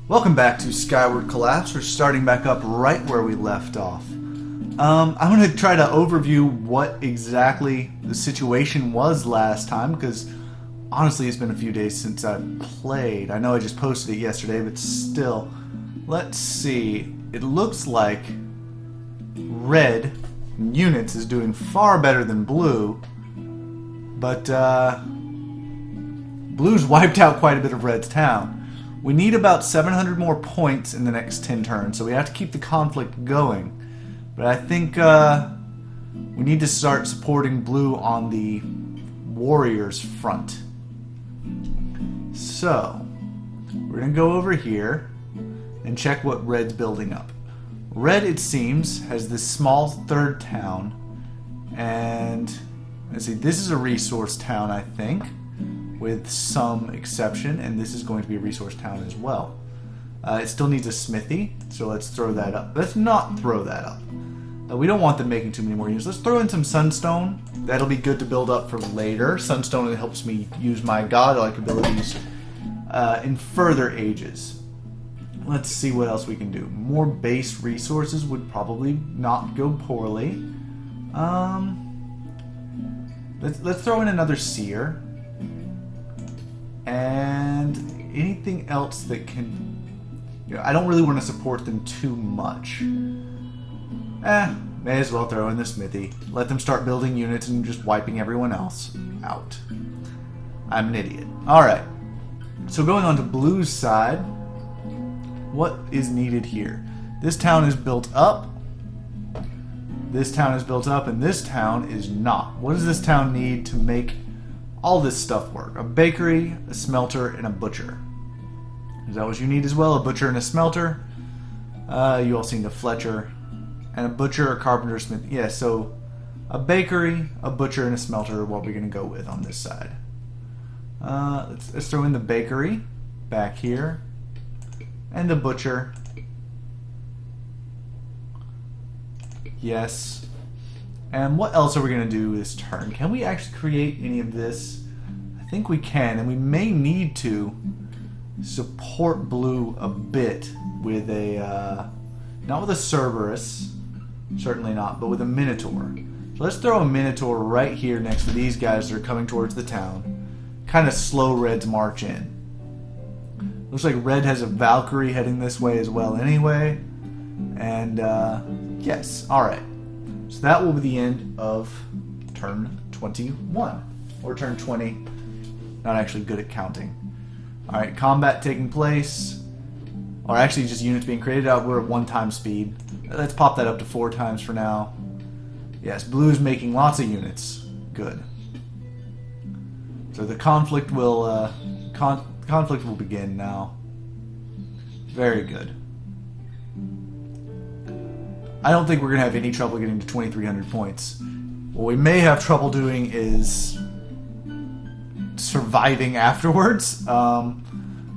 Welcome back to Skyward Collapse. We're starting back up right where we left off. I'm going to try to overview what exactly the situation was last time, because honestly it's been a few days since I played. I know I just posted it yesterday, but still. Let's see. It looks like red units is doing far better than blue, but blue's wiped out quite a bit of red's town. We need about 700 more points in the next 10 turns, so we have to keep the conflict going. But I think we need to start supporting blue on the warriors front. So, we're going to go over here and check what red's building up. Red, it seems, has this small third town, and let's see, this is a resource town, I think, with some exception, and this is going to be a resource town as well. It still needs a smithy, so let's throw that up. Let's not throw that up. We don't want them making too many more units. Let's throw in some sunstone. That'll be good to build up for later. Sunstone helps me use my godlike abilities in further ages. Let's see what else we can do. More base resources would probably not go poorly. Let's throw in another seer. And anything else that can... I don't really want to support them too much. May as well throw in the smithy. Let them start building units and just wiping everyone else out. I'm an idiot. Alright. So going on to blue's side, what is needed here? This town is built up. This town is built up, and this town is not. What does this town need to make all this stuff work? A bakery, a smelter, and a butcher. Is that what you need as well? A butcher and a smelter? You all seen the Fletcher. And a butcher, a carpenter, smith. Yeah, so a bakery, a butcher, and a smelter are what we're going to go with on this side. Let's throw in the bakery back here. And the butcher. Yes. And what else are we going to do this turn? Can we actually create any of this? I think we can, and we may need to support blue a bit with a, not with a Cerberus, certainly not, but with a Minotaur. So let's throw a Minotaur right here next to these guys that are coming towards the town. Kind of slow red's march in. Looks like red has a Valkyrie heading this way as well anyway. And, yes, alright. So that will be the end of turn 21. Or turn 20. Not actually good at counting. Alright, combat taking place. Or actually just units being created out. We're at 1 time speed. Let's pop that up to 4 times for now. Yes, blue's making lots of units. Good. So the conflict will conflict will begin now. Very good. I don't think we're going to have any trouble getting to 2,300 points. What we may have trouble doing is surviving afterwards. Alright,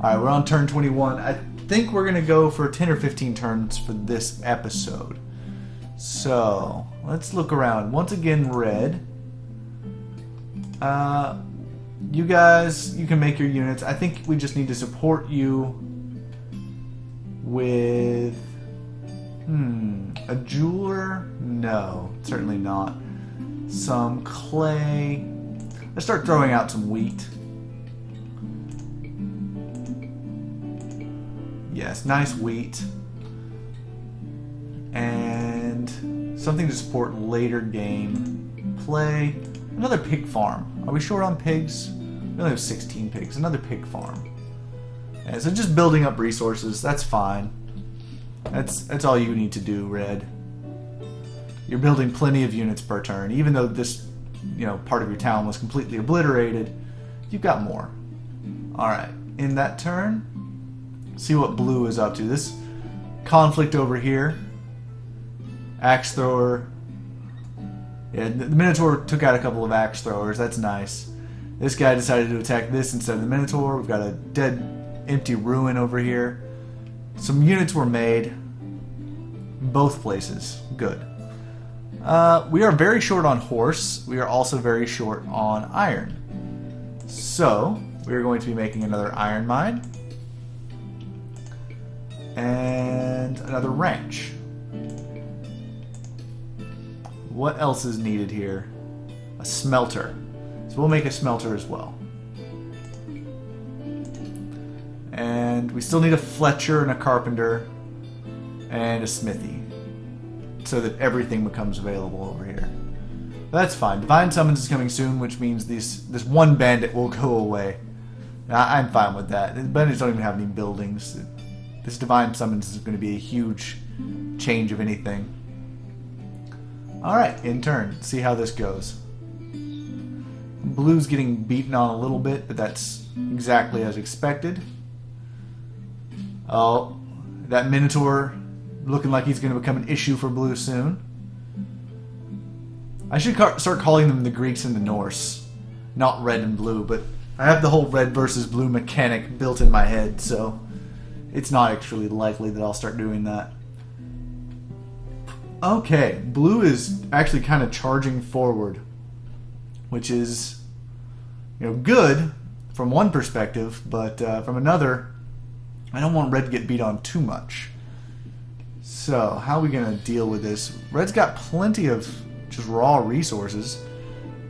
we're on turn 21. I think we're going to go for 10 or 15 turns for this episode. So, let's look around. Once again, red. You guys, you can make your units. I think we just need to support you with... a jeweler? No, certainly not. Some clay. Let's start throwing out some wheat. Yes, nice wheat. And something to support later game play. Another pig farm. Are we short on pigs? We only have 16 pigs. Another pig farm. And so just building up resources. That's fine. That's all you need to do, red. You're building plenty of units per turn. Even though this, part of your town was completely obliterated, you've got more. Alright, in that turn, see what blue is up to. This conflict over here. Axe thrower. Yeah, the Minotaur took out a couple of axe throwers. That's nice. This guy decided to attack this instead of the Minotaur. We've got a dead, empty ruin over here. Some units were made. Both places. Good. We are very short on horse. We are also very short on iron. So, we are going to be making another iron mine. And another ranch. What else is needed here? A smelter. So we'll make a smelter as well. And we still need a Fletcher and a carpenter and a smithy, so that everything becomes available over here. But that's fine. Divine Summons is coming soon, which means this one bandit will go away. I'm fine with that. The bandits don't even have any buildings. This Divine Summons is going to be a huge change of anything. Alright, in turn. See how this goes. Blue's getting beaten on a little bit, but that's exactly as expected. Oh, that Minotaur looking like he's going to become an issue for Blue soon. I should start calling them the Greeks and the Norse, not red and blue, but I have the whole red versus blue mechanic built in my head, so it's not actually likely that I'll start doing that. Okay, Blue is actually kind of charging forward, which is, good from one perspective, but from another, I don't want Red to get beat on too much. So, how are we going to deal with this? Red's got plenty of just raw resources.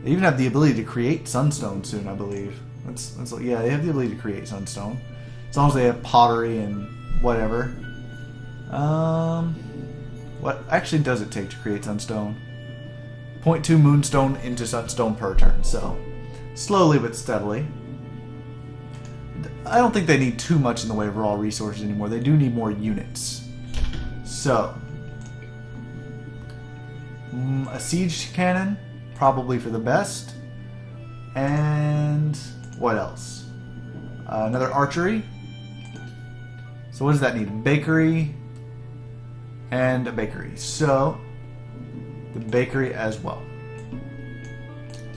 They even have the ability to create sunstone soon, I believe. Yeah, they have the ability to create sunstone. As long as they have pottery and whatever. What actually does it take to create sunstone? 0.2 moonstone into sunstone per turn, so slowly but steadily. I don't think they need too much in the way of raw resources anymore. They do need more units. So, a siege cannon, probably for the best. And what else? Another archery. So what does that need? A bakery and a bakery. So, the bakery as well.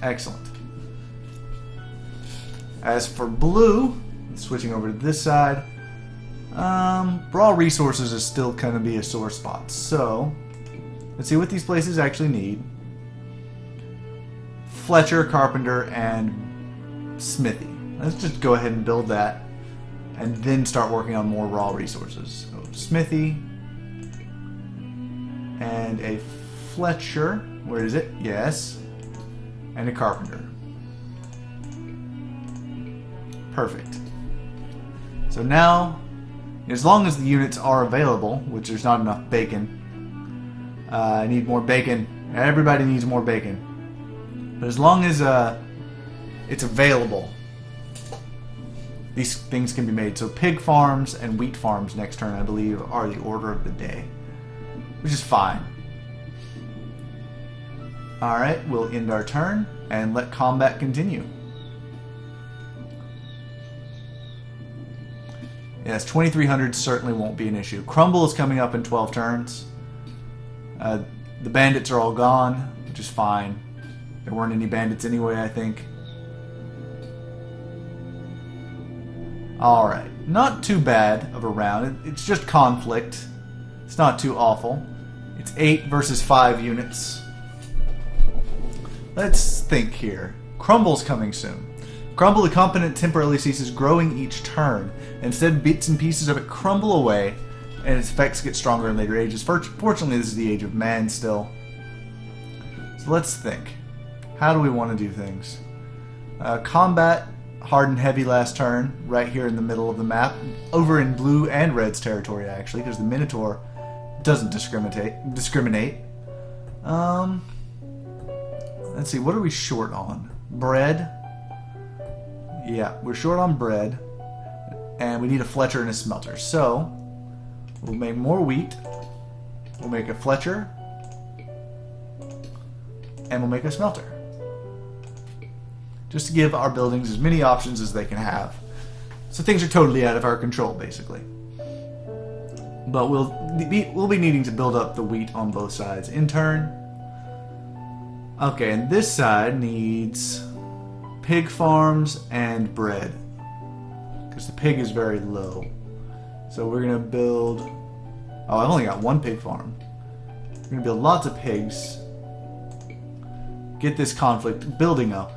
Excellent. As for Blue, switching over to this side, raw resources is still going to be a sore spot. So, let's see what these places actually need. Fletcher, carpenter, and smithy. Let's just go ahead and build that, and then start working on more raw resources. So, smithy, and a Fletcher. Where is it? Yes. And a carpenter. Perfect. So now, as long as the units are available, which there's not enough bacon, I need more bacon. Everybody needs more bacon. But as long as it's available, these things can be made. So pig farms and wheat farms next turn, I believe, are the order of the day, which is fine. Alright, we'll end our turn and let combat continue. Yes, 2300 certainly won't be an issue. Crumble is coming up in 12 turns. The bandits are all gone, which is fine. There weren't any bandits anyway, I think. Alright, not too bad of a round. It's just conflict. It's not too awful. It's 8 versus 5 units. Let's think here. Crumble's coming soon. Crumble, the component, temporarily ceases growing each turn. Instead, bits and pieces of it crumble away, and its effects get stronger in later ages. Fortunately, this is the age of man still. So let's think. How do we want to do things? Combat, hard and heavy last turn, right here in the middle of the map. Over in blue and red's territory, actually, because the Minotaur doesn't discriminate. Let's see, what are we short on? Bread. Yeah, we're short on bread. And we need a Fletcher and a smelter. So, we'll make more wheat. We'll make a Fletcher. And we'll make a smelter. Just to give our buildings as many options as they can have. So things are totally out of our control, basically. But we'll be needing to build up the wheat on both sides in turn. Okay, and this side needs pig farms and bread, because the pig is very low. So we're going to build... Oh, I've only got one pig farm. We're going to build lots of pigs. Get this conflict building up.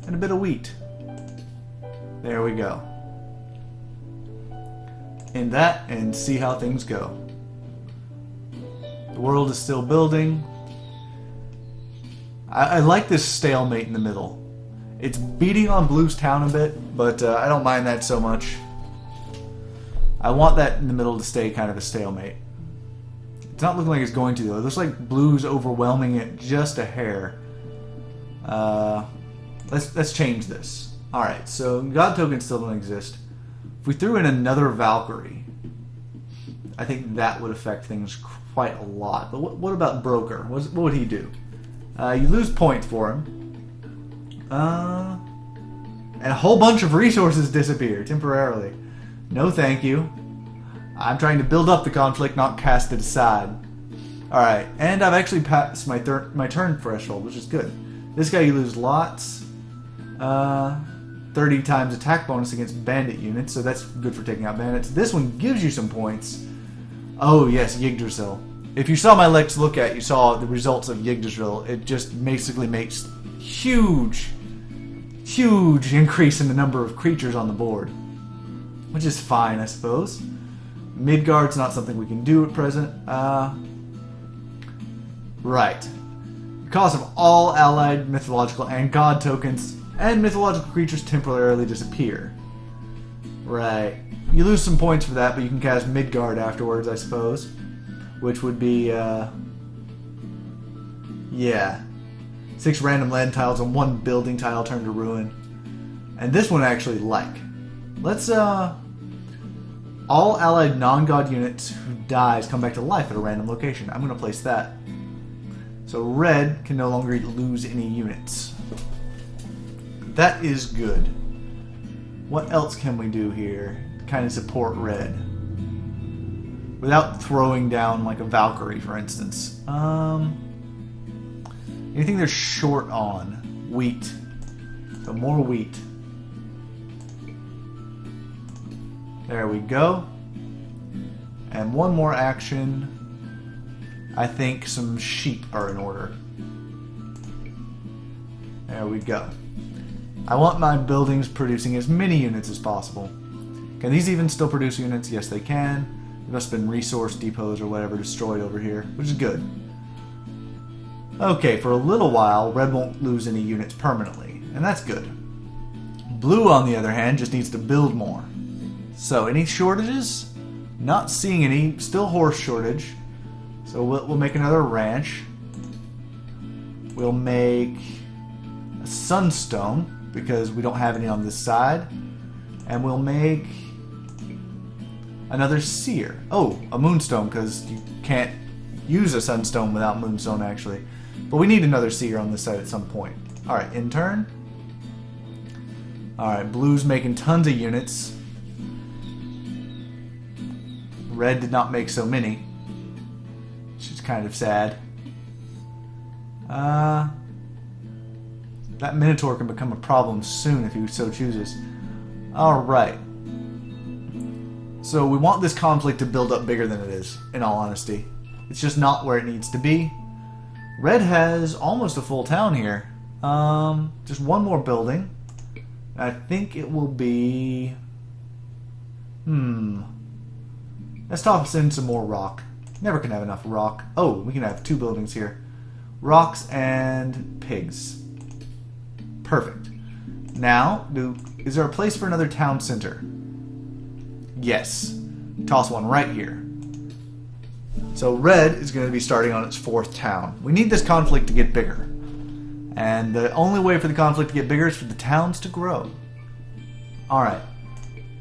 And a bit of wheat. There we go. in that and see how things go. The world is still building. I like this stalemate in the middle. It's beating on Blue's town a bit, but I don't mind that so much. I want that in the middle to stay kind of a stalemate. It's not looking like it's going to, though. It looks like Blue's overwhelming it just a hair. Let's change this. Alright, so God tokens still don't exist. If we threw in another Valkyrie, I think that would affect things quite a lot. But what about Broker? What would he do? You lose points for him. And a whole bunch of resources disappear temporarily. No thank you. I'm trying to build up the conflict, not cast it aside. Alright, and I've actually passed my turn threshold, which is good. This guy you lose lots. 30 times attack bonus against bandit units, so that's good for taking out bandits. This one gives you some points. Oh yes, Yggdrasil. If you saw my Let's Look At, you saw the results of Yggdrasil. It just basically makes huge increase in the number of creatures on the board. Which is fine, I suppose. Midgard's not something we can do at present. Right. The cost of all allied mythological and god tokens and mythological creatures temporarily disappear. Right. You lose some points for that, but you can cast Midgard afterwards, I suppose. Which would be, yeah. 6 random land tiles and 1 building tile turned to ruin. And this one I actually like. Let's, all allied non-god units who dies come back to life at a random location. I'm going to place that. So red can no longer lose any units. That is good. What else can we do here to kind of support red? Without throwing down like a Valkyrie, for instance. Anything they're short on? Wheat. So more wheat. There we go. And one more action. I think some sheep are in order. There we go. I want my buildings producing as many units as possible. Can these even still produce units? Yes, they can. There must have been resource depots or whatever destroyed over here, which is good. Okay, for a little while, red won't lose any units permanently, and that's good. Blue, on the other hand, just needs to build more. So, any shortages? Not seeing any. Still horse shortage. So we'll make another ranch. We'll make a sunstone, because we don't have any on this side. And we'll make another seer. Oh, a moonstone, because you can't use a sunstone without moonstone, actually. But we need another seer on this side at some point. Alright, in turn. Alright, blue's making tons of units. Red did not make so many. Which is kind of sad. That Minotaur can become a problem soon if he so chooses. Alright. So we want this conflict to build up bigger than it is, in all honesty. It's just not where it needs to be. Red has almost a full town here. Just one more building. I think it will be... Let's toss in some more rock. Never can have enough rock. Oh, we can have 2 buildings here. Rocks and pigs. Perfect. Now, is there a place for another town center? Yes. Toss one right here. So red is going to be starting on its 4th town. We need this conflict to get bigger. And the only way for the conflict to get bigger is for the towns to grow. Alright.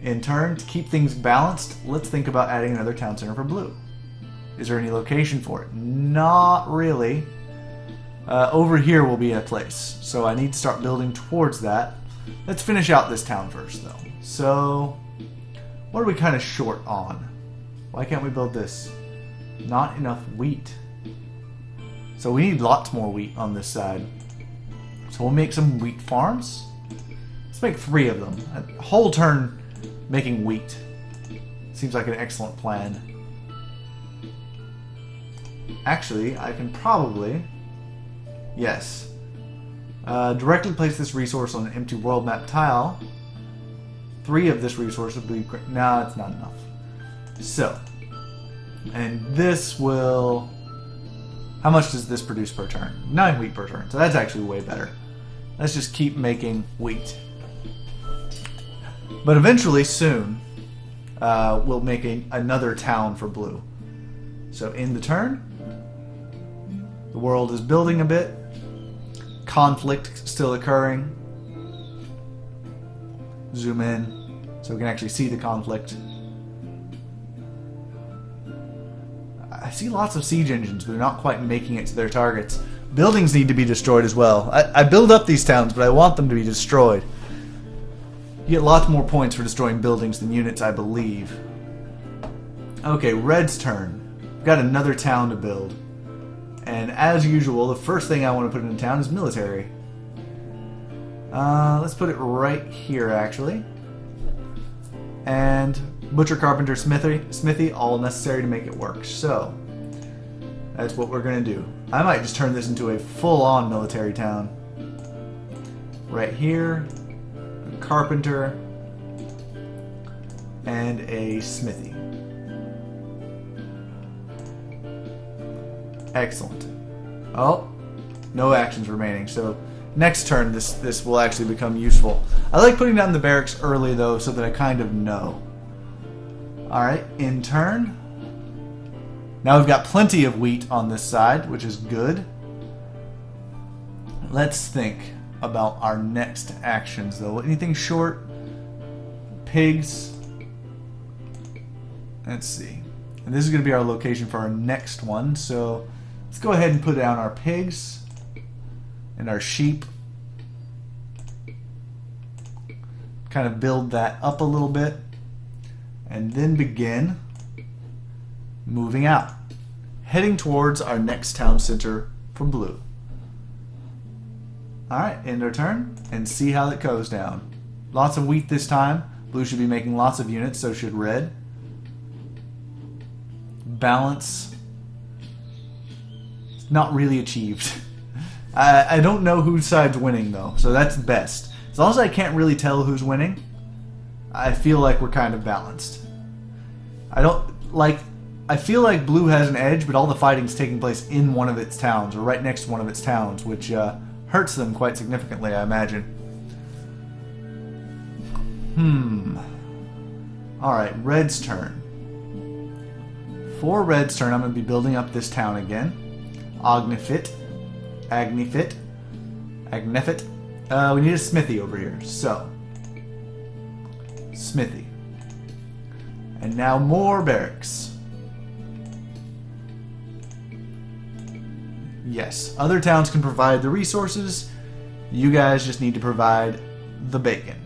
In turn, to keep things balanced, let's think about adding another town center for blue. Is there any location for it? Not really. Over here will be a place. So I need to start building towards that. Let's finish out this town first, though. So, what are we kind of short on? Why can't we build this? Not enough wheat. So we need lots more wheat on this side. So we'll make some wheat farms. Let's make 3 of them. A whole turn making wheat. Seems like an excellent plan. Actually, I can probably... Yes. Directly place this resource on an empty world map tile. 3 of this resource would be... No, it's not enough. So, and this will... How much does this produce per turn? 9 wheat per turn. So that's actually way better. Let's just keep making wheat. But eventually, soon, we'll make another town for blue. So in the turn, the world is building a bit. Conflict still occurring. Zoom in so we can actually see the conflict. I see lots of siege engines, but they're not quite making it to their targets. Buildings need to be destroyed as well. I build up these towns, but I want them to be destroyed. You get lots more points for destroying buildings than units, I believe. Okay, Red's turn. We've got another town to build. And as usual, the first thing I want to put in town is military. Let's put it right here, actually. And butcher, carpenter, smithy, all necessary to make it work. So, that's what we're going to do. I might just turn this into a full-on military town. Right here, a carpenter, and a smithy. Excellent. Oh, no actions remaining. So next turn, this will actually become useful. I like putting down the barracks early, though, so that I kind of know. Alright, in turn. Now we've got plenty of wheat on this side, which is good. Let's think about our next actions, though. Anything short? Pigs. Let's see. And this is going to be our location for our next one, so let's go ahead and put down our pigs and our sheep. Kind of build that up a little bit. And then begin moving out. Heading towards our next town center for blue. Alright, end our turn and see how that goes down. Lots of wheat this time. Blue should be making lots of units, so should red. Balance. It's not really achieved. I don't know whose side's winning, though, so that's best. As long as I can't really tell who's winning, I feel like we're kind of balanced. I feel like blue has an edge, but all the fighting's taking place in one of its towns, or right next to one of its towns, which hurts them quite significantly, I imagine. Alright, red's turn. For red's turn, I'm going to be building up this town again. Agnifit. We need a smithy over here, so. Smithy. And now more barracks. Yes, other towns can provide the resources. You guys just need to provide the bacon.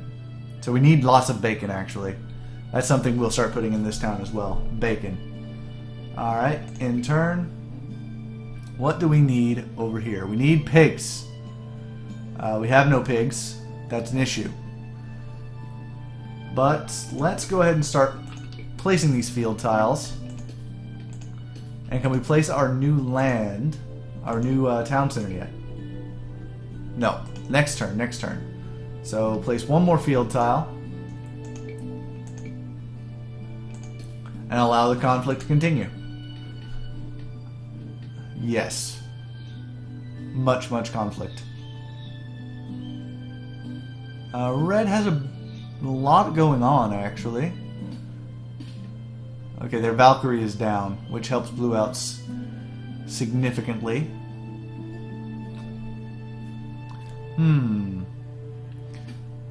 So we need lots of bacon, actually. That's something we'll start putting in this town as well. Bacon. Alright, in turn. What do we need over here? We need pigs. We have no pigs. That's an issue. But let's go ahead and start placing these field tiles. And can we place our new land, our new town center yet? No. Next turn. So place one more field tile. And allow the conflict to continue. Yes. Much conflict. Red has a lot going on, actually. Okay, their Valkyrie is down, which helps blue out significantly.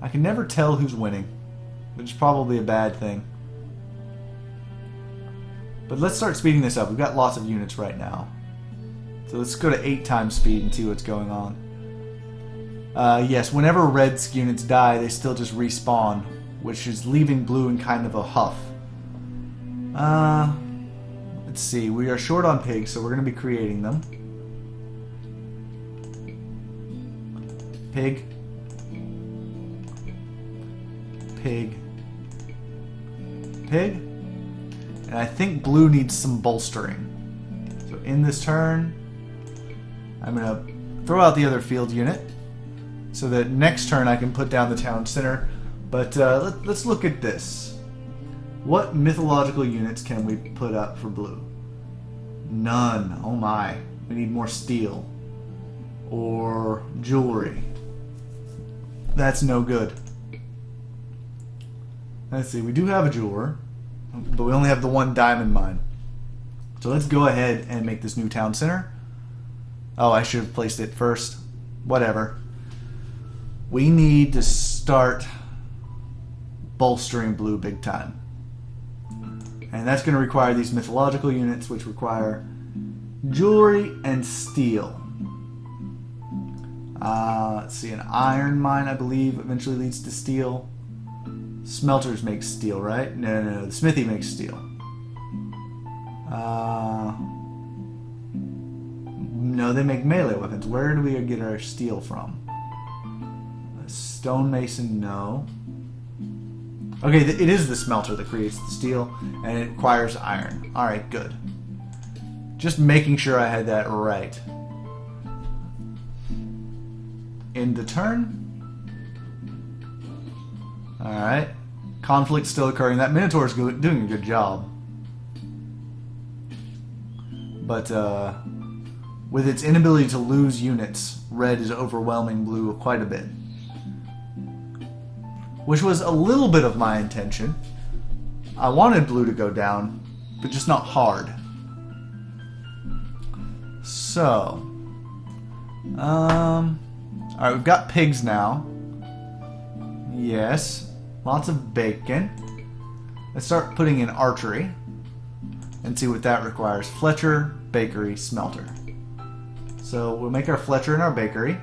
I can never tell who's winning, which is probably a bad thing. But let's start speeding this up. We've got lots of units right now. So let's go to 8 times speed and see what's going on. Yes, whenever red's units die, they still just respawn, which is leaving blue in kind of a huff. Let's see. We are short on pigs, so we're going to be creating them. Pig. Pig. Pig. And I think blue needs some bolstering. So in this turn, I'm going to throw out the other field unit so that next turn I can put down the town center. But let's look at this. What mythological units can we put up for blue? None. Oh my. We need more steel. Or jewelry. That's no good. Let's see. We do have a jeweler, but we only have the one diamond mine. So let's go ahead and make this new town center. Oh, I should have placed it first. Whatever. We need to start bolstering blue big time. And that's going to require these mythological units, which require jewelry and steel. Let's see, an iron mine, I believe, eventually leads to steel. Smelters make steel, right? No. The smithy makes steel. No, they make melee weapons. Where do we get our steel from? A stonemason, no. Okay, it is the smelter that creates the steel, and it requires iron. Alright, good. Just making sure I had that right. End the turn. Alright. Conflict still occurring. That Minotaur is doing a good job. But, with its inability to lose units, red is overwhelming blue quite a bit. Which was a little bit of my intention. I wanted blue to go down, but just not hard. So, alright, we've got pigs now. Yes. Lots of bacon. Let's start putting in archery. And see what that requires. Fletcher, bakery, smelter. So we'll make our Fletcher and our bakery.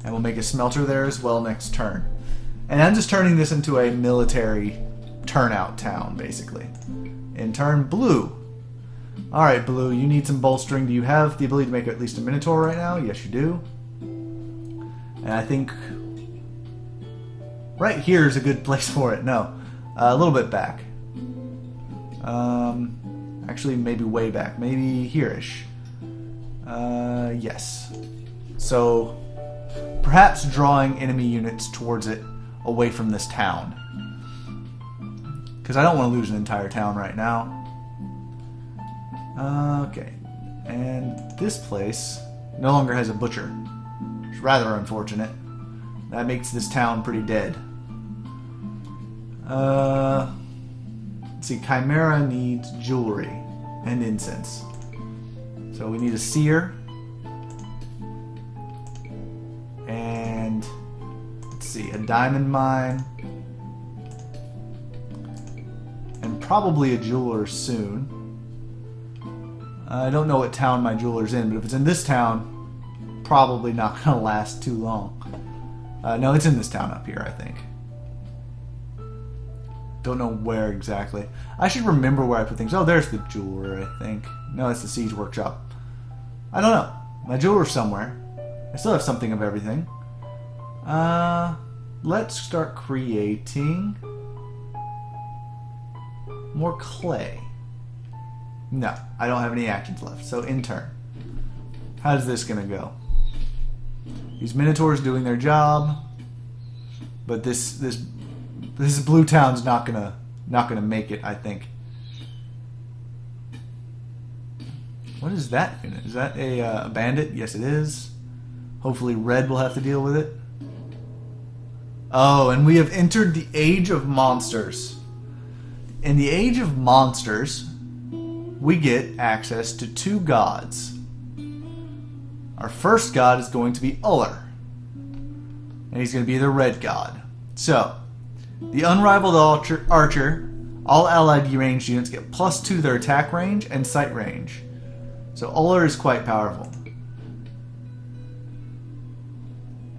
And we'll make a smelter there as well next turn. And I'm just turning this into a military turnout town, basically. In turn, blue. Alright, blue, you need some bolstering. Do you have the ability to make at least a Minotaur right now? Yes, you do. And I think right here is a good place for it. No, a little bit back. Actually, maybe way back. Maybe here-ish. Yes. So, perhaps drawing enemy units towards it away from this town. Because I don't want to lose an entire town right now. Okay. And this place no longer has a butcher. It's rather unfortunate. That makes this town pretty dead. Let's see, Chimera needs jewelry and incense. So we need a seer. And let's see, a diamond mine. And probably a jeweler soon. I don't know what town my jeweler's in, but if it's in this town, probably not going to last too long. No, it's in this town up here, I think. Don't know where exactly. I should remember where I put things. Oh, there's the jeweler, I think. No, it's the siege workshop. I don't know. My jeweler's somewhere. I still have something of everything. Let's start creating more clay. No, I don't have any actions left. So, in turn. How's this gonna go? These Minotaurs doing their job, but this blue town's not gonna make it, I think. What is that unit? Is that a bandit? Yes, it is. Hopefully, red will have to deal with it. Oh, and we have entered the Age of Monsters. In the Age of Monsters, we get access to two gods. Our first god is going to be Uller. And he's going to be the red god. So, the unrivaled archer, all allied ranged units get +2 to their attack range and sight range. So Uller is quite powerful.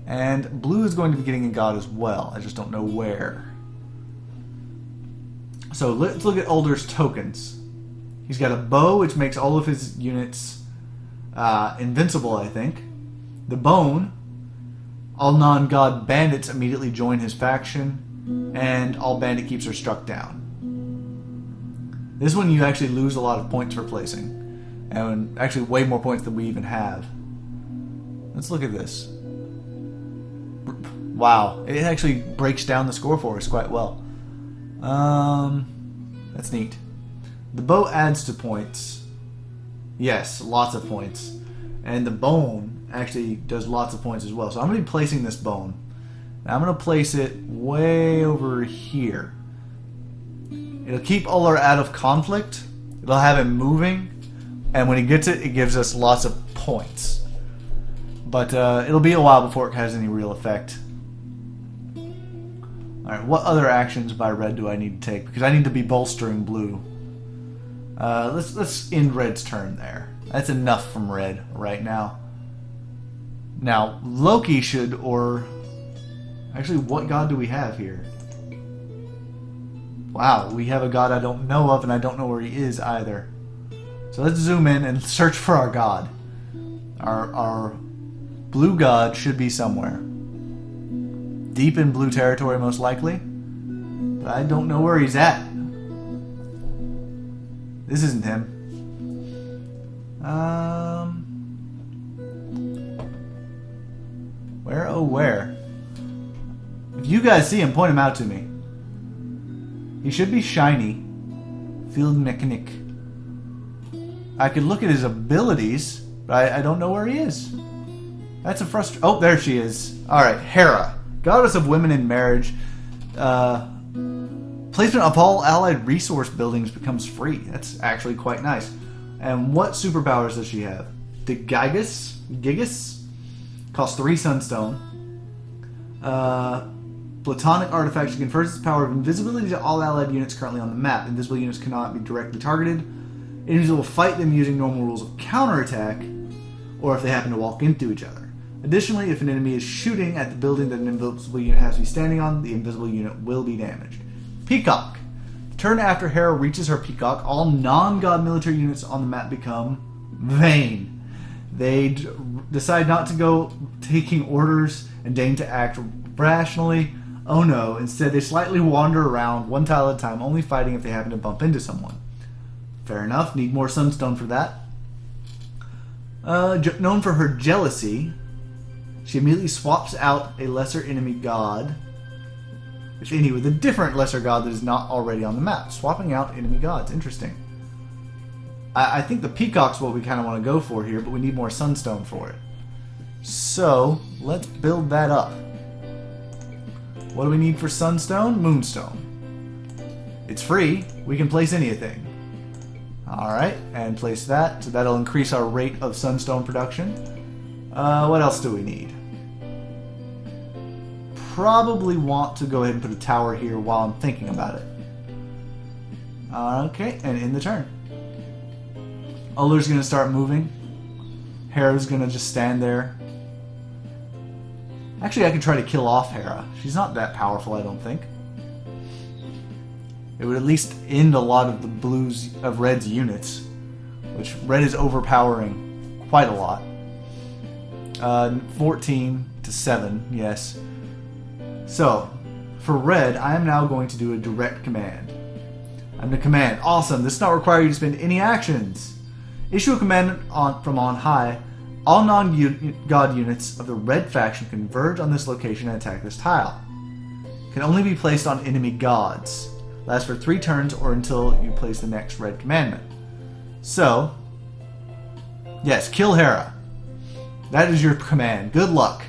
And blue is going to be getting a god as well. I just don't know where. So let's look at Uller's tokens. He's got a bow, which makes all of his units invincible, I think. The bone. All non-god bandits immediately join his faction. And all bandit keeps are struck down. This one you actually lose a lot of points for placing. And actually way more points than we even have. Let's look at this. Wow, it actually breaks down the score for us quite well. That's neat. The bow adds to points. Yes, lots of points. And the bone actually does lots of points as well. So I'm going to be placing this bone. Now I'm going to place it way over here. It'll keep Uller out of conflict. It'll have him moving. And when he gets it, it gives us lots of points. But it'll be a while before it has any real effect. Alright, what other actions by red do I need to take? Because I need to be bolstering blue. Let's end red's turn there. That's enough from red right now. Now, Loki should, or... Actually, what god do we have here? Wow, we have a god I don't know of, and I don't know where he is either. So let's zoom in and search for our god. Our blue god should be somewhere. Deep in blue territory, most likely. But I don't know where he's at. This isn't him. Where? Oh, where? If you guys see him, point him out to me. He should be shiny. Field mechanic. I could look at his abilities, but I don't know where he is. That's a frustration. Oh, there she is. Alright, Hera. Goddess of women in marriage. Placement of all allied resource buildings becomes free. That's actually quite nice. And what superpowers does she have? The Gigas? Costs 3 sunstone. Platonic artifact. She confers its power of invisibility to all allied units currently on the map. Invisible units cannot be directly targeted. Enemies will fight them using normal rules of counterattack, or if they happen to walk into each other. Additionally, if an enemy is shooting at the building that an invisible unit has to be standing on, the invisible unit will be damaged. Peacock. The turn after Hera reaches her peacock, all non-god military units on the map become vain. They decide not to go taking orders and deign to act rationally. Oh no, instead they slightly wander around one tile at a time, only fighting if they happen to bump into someone. Fair enough, need more sunstone for that. Known for her jealousy, she immediately swaps out a lesser enemy god, if any, with a different lesser god that is not already on the map. Swapping out enemy gods, interesting. I think the peacock's what we kind of want to go for here, but we need more sunstone for it. So, let's build that up. What do we need for sunstone? Moonstone. It's free. We can place anything. Alright, and place that. So that'll increase our rate of sunstone production. What else do we need? Probably want to go ahead and put a tower here while I'm thinking about it. Okay, and in the turn. Uller's going to start moving. Hera's going to just stand there. Actually, I could try to kill off Hera. She's not that powerful, I don't think. It would at least end a lot of the red's units, which red is overpowering quite a lot. 14 to 7, yes. So, for red, I am now going to do a direct command. I'm going to command. Awesome, this does not require you to spend any actions. Issue a command from on high. All non-god units of the red faction converge on this location and attack this tile. Can only be placed on enemy gods. Lasts for 3 turns or until you place the next red commandment. So, yes, kill Hera. That is your command. Good luck.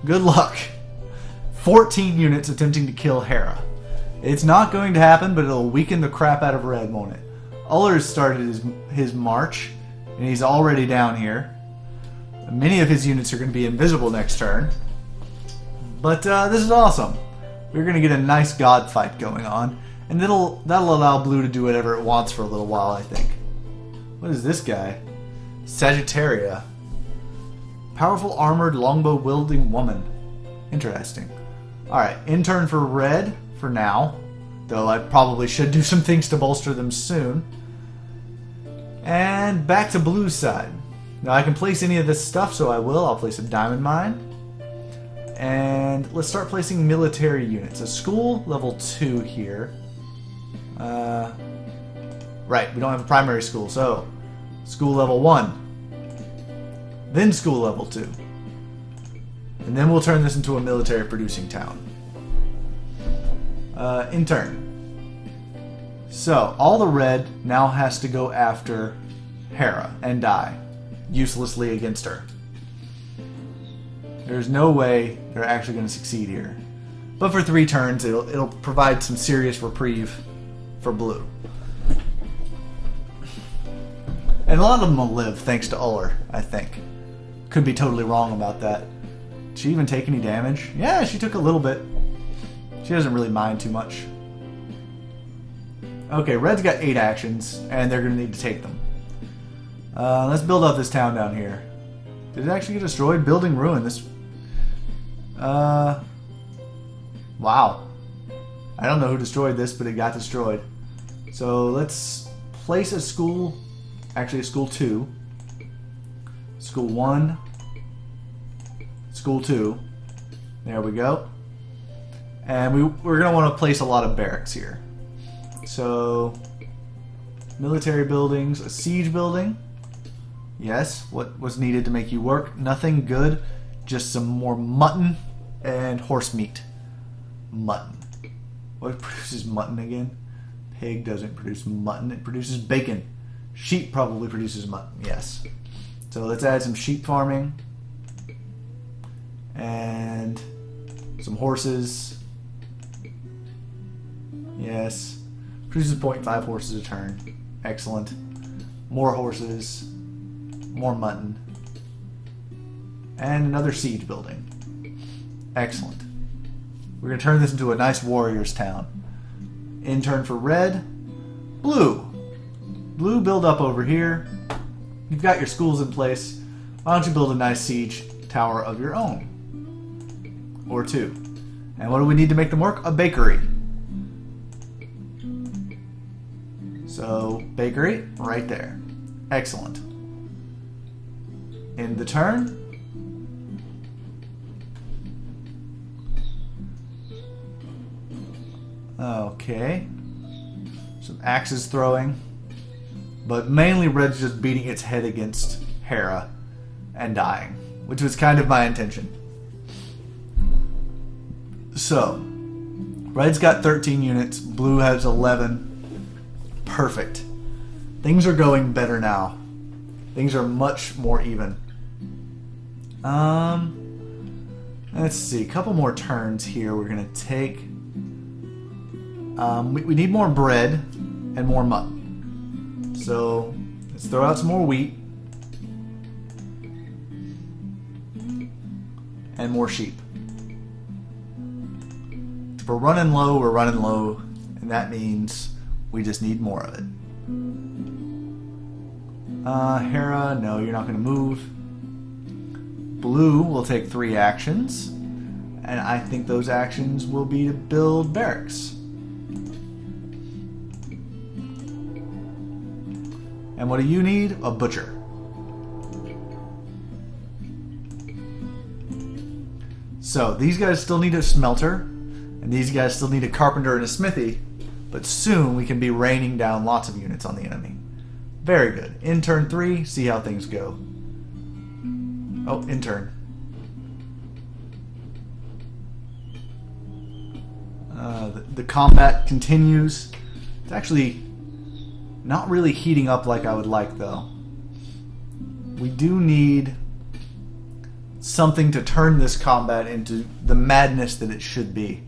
Good luck. 14 units attempting to kill Hera. It's not going to happen, but it'll weaken the crap out of red, won't it? Uller has started his march, and he's already down here. Many of his units are going to be invisible next turn. But this is awesome. We're going to get a nice god fight going on, and that'll allow blue to do whatever it wants for a little while, I think. What is this guy? Sagittaria. Powerful armored longbow-wielding woman. Interesting. Alright, in turn for red for now, though I probably should do some things to bolster them soon. And back to blue's side. Now I can place any of this stuff, so I will. I'll place a diamond mine. And let's start placing military units. A school level 2 here. Right, we don't have a primary school, so school level 1. Then school level 2. And then we'll turn this into a military producing town. In turn. So, all the red now has to go after Hera and die uselessly against her. There's no way they're actually going to succeed here. But for 3 turns, it'll provide some serious reprieve for blue. And a lot of them will live thanks to Uller, I think. Could be totally wrong about that. Did she even take any damage? Yeah, she took a little bit. She doesn't really mind too much. Okay, red's got 8 actions, and they're going to need to take them. Let's build up this town down here. Did it actually get destroyed? Building ruin. This... Wow. I don't know who destroyed this, but it got destroyed. So let's place a school... Actually, a school 2. School 1. School 2. There we go. And we're going to want to place a lot of barracks here. So, military buildings, a siege building. Yes, what was needed to make you work? Nothing good, just some more mutton and horse meat. Mutton. What produces mutton again? Pig doesn't produce mutton, it produces bacon. Sheep probably produces mutton, yes. So let's add some sheep farming. And some horses. Yes. Produces 0.5 horses a turn. Excellent. More horses. More mutton. And another siege building. Excellent. We're going to turn this into a nice warrior's town. In turn for red. Blue. Blue, build up over here. You've got your schools in place. Why don't you build a nice siege tower of your own? Or 2. And what do we need to make them work? A bakery. So, bakery, right there. Excellent. End the turn. Okay. Some axes throwing. But mainly red's just beating its head against Hera and dying, which was kind of my intention. So, red's got 13 units, blue has 11. Perfect. Things are going better now. Things are much more even. Let's see. A couple more turns here we're going to take. We need more bread and more mutton. So, let's throw out some more wheat. And more sheep. If we're running low, we're running low. And that means... we just need more of it. Hera, no, you're not going to move. Blue will take 3 actions. And I think those actions will be to build barracks. And what do you need? A butcher. So, these guys still need a smelter. And these guys still need a carpenter and a smithy. But soon we can be raining down lots of units on the enemy. Very good. In turn 3, see how things go. Oh, in turn. The combat continues. It's actually not really heating up like I would like, though. We do need something to turn this combat into the madness that it should be.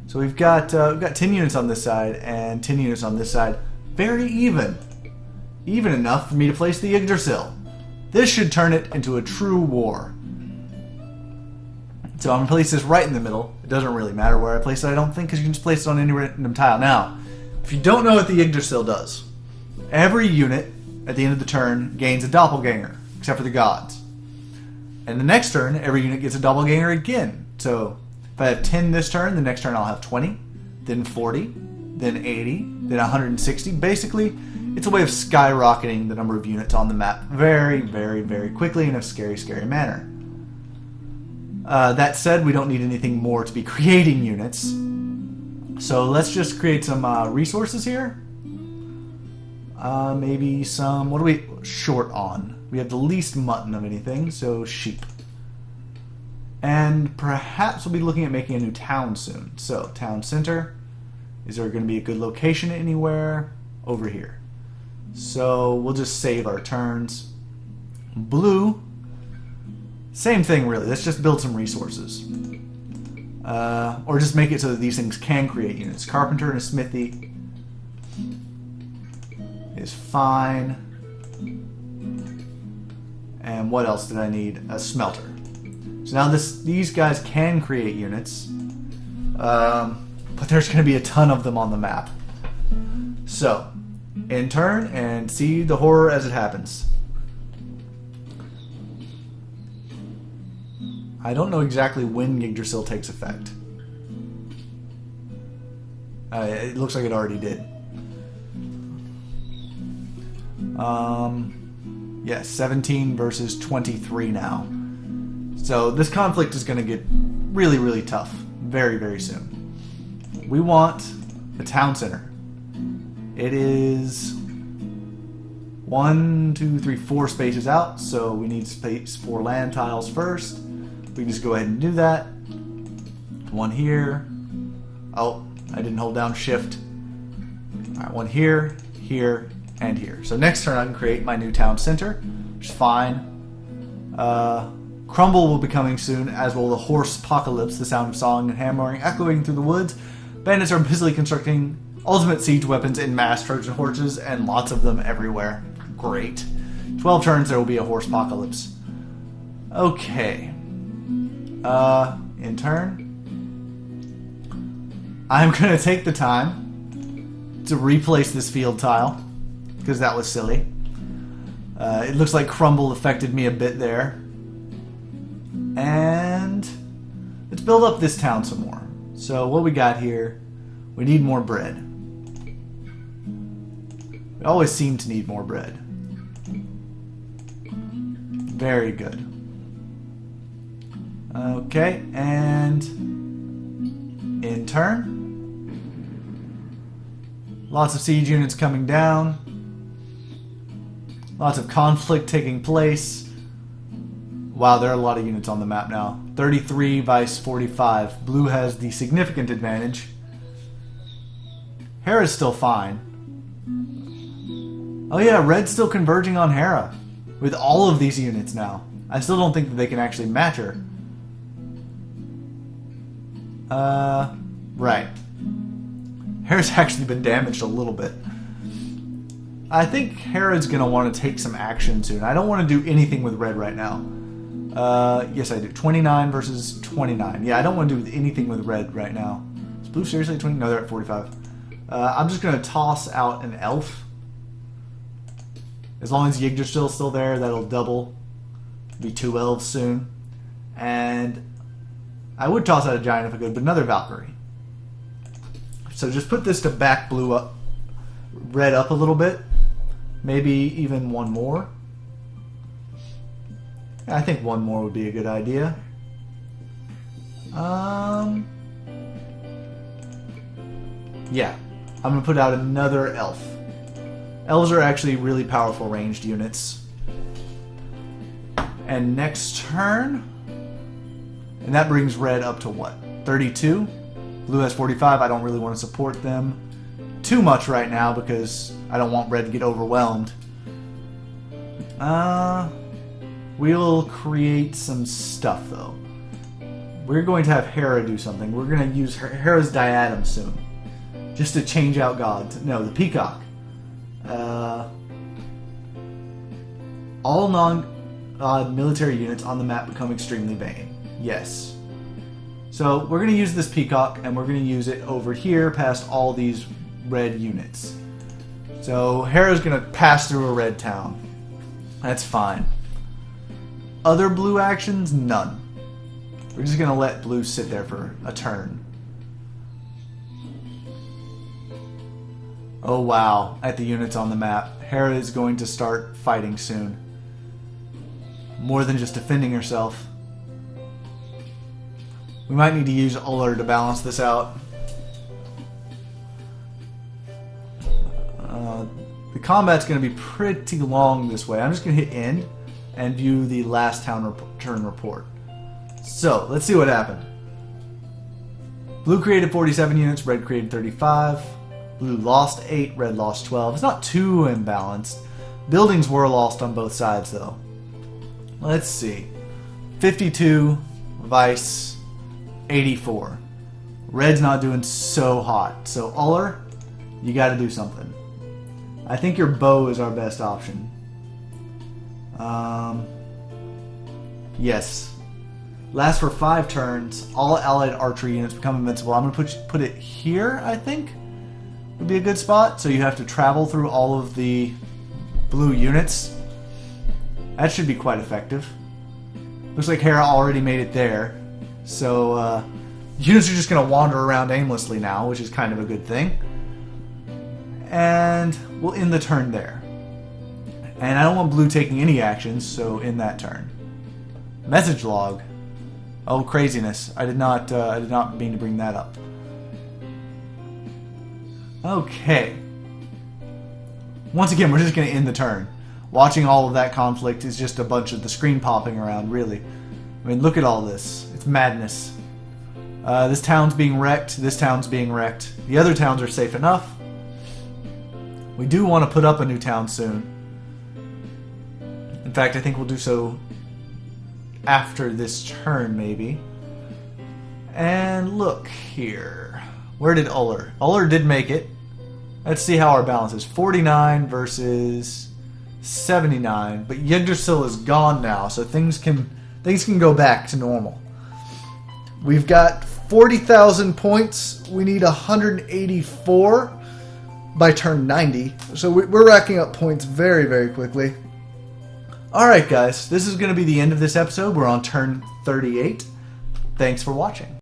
So we've got 10 units on this side and 10 units on this side. Very even. Even enough for me to place the Yggdrasil. This should turn it into a true war. So I'm going to place this right in the middle. It doesn't really matter where I place it, I don't think, because you can just place it on any random tile. Now, if you don't know what the Yggdrasil does, every unit at the end of the turn gains a doppelganger, except for the gods. And the next turn, every unit gets a doppelganger again. So if I have 10 this turn, the next turn I'll have 20, then 40, then 80, then 160. Basically, it's a way of skyrocketing the number of units on the map very, very, very quickly in a scary, scary manner. That said, we don't need anything more to be creating units. So let's just create some resources here. Maybe some... what are we short on? We have the least mutton of anything, so sheep. And perhaps we'll be looking at making a new town soon. So, town center. Is there going to be a good location anywhere? Over here. So, we'll just save our turns. Blue. Same thing, really. Let's just build some resources. Or just make it so that these things can create units. Carpenter and a smithy is fine. And what else did I need? A smelter. So now these guys can create units. But there's going to be a ton of them on the map. So, in turn and see the horror as it happens. I don't know exactly when Yggdrasil takes effect. It looks like it already did. Yes, 17 versus 23 now. So this conflict is going to get really, really tough very, very soon. We want a town center. It is 1, 2, 3, 4 spaces out, so we need space for land tiles first. We can just go ahead and do that. One here. Oh, I didn't hold down shift. Alright, one here, here, and here. So next turn I can create my new town center, which is fine. Crumble will be coming soon, as will the horse apocalypse, the sound of song and hammering echoing through the woods. Bandits are busily constructing ultimate siege weapons in mass Trojan horses, and lots of them everywhere. Great. 12 turns there will be a horse apocalypse. Okay. In turn, I'm going to take the time to replace this field tile, because that was silly. It looks like Crumble affected me a bit there. And let's build up this town some more. So what we got here, we need more bread. We always seem to need more bread. Very good. Okay, and in turn, lots of siege units coming down. Lots of conflict taking place. Wow, there are a lot of units on the map now. 33 vice 45. Blue has the significant advantage. Hera's still fine. Oh yeah, red's still converging on Hera. With all of these units now. I still don't think that they can actually match her. Right. Hera's actually been damaged a little bit. I think Hera's going to want to take some action soon. I don't want to do anything with red right now. Yes, I do. 29 versus 29. Yeah, I don't want to do anything with red right now. Is blue seriously at 20? No, they're at 45. I'm just going to toss out an elf. As long as Yggdrasil's still there, that'll double. Be 2 elves soon. And I would toss out a giant if I could, but another Valkyrie. So just put this to back blue up, red up a little bit. Maybe even one more. I think one more would be a good idea. Yeah. I'm going to put out another elf. Elves are actually really powerful ranged units. And next turn... And that brings red up to what? 32? Blue has 45. I don't really want to support them too much right now because I don't want red to get overwhelmed. We'll create some stuff though. We're going to have Hera do something. We're going to use Hera's diadem soon. Just to change out gods. No, the peacock. All non-god military units on the map become extremely vain. Yes. So we're going to use this peacock and we're going to use it over here past all these red units. So Hera's going to pass through a red town. That's fine. Other blue actions? None. We're just going to let blue sit there for a turn. Oh wow, at the units on the map. Hera is going to start fighting soon. More than just defending herself. We might need to use Uller to balance this out. The combat's going to be pretty long this way. I'm just going to hit end and view the last turn report. So, let's see what happened. Blue created 47 units, red created 35. Blue lost 8, red lost 12. It's not too imbalanced. Buildings were lost on both sides, though. Let's see. 52, Vice, 84. Red's not doing so hot. So, Uller, you got to do something. I think your bow is our best option. Yes. Lasts for 5 turns. All allied archery units become invincible. I'm going to put it here, I think. Would be a good spot. So you have to travel through all of the blue units. That should be quite effective. Looks like Hera already made it there. So units are just going to wander around aimlessly now, which is kind of a good thing. And we'll end the turn there. And I don't want blue taking any actions, so in that turn. Message log. Oh, craziness. I did not mean to bring that up. Okay. Once again, we're just going to end the turn. Watching all of that conflict is just a bunch of the screen popping around, really. I mean, look at all this. It's madness. This town's being wrecked. This town's being wrecked. The other towns are safe enough. We do want to put up a new town soon. In fact, I think we'll do so after this turn, maybe. And look here. Where did Uller? Uller did make it. Let's see how our balance is. 49 versus 79. But Yggdrasil is gone now, so things can go back to normal. We've got 40,000 points. We need 184 by turn 90. So we're racking up points very, very quickly. Alright guys, this is going to be the end of this episode. We're on turn 38. Thanks for watching.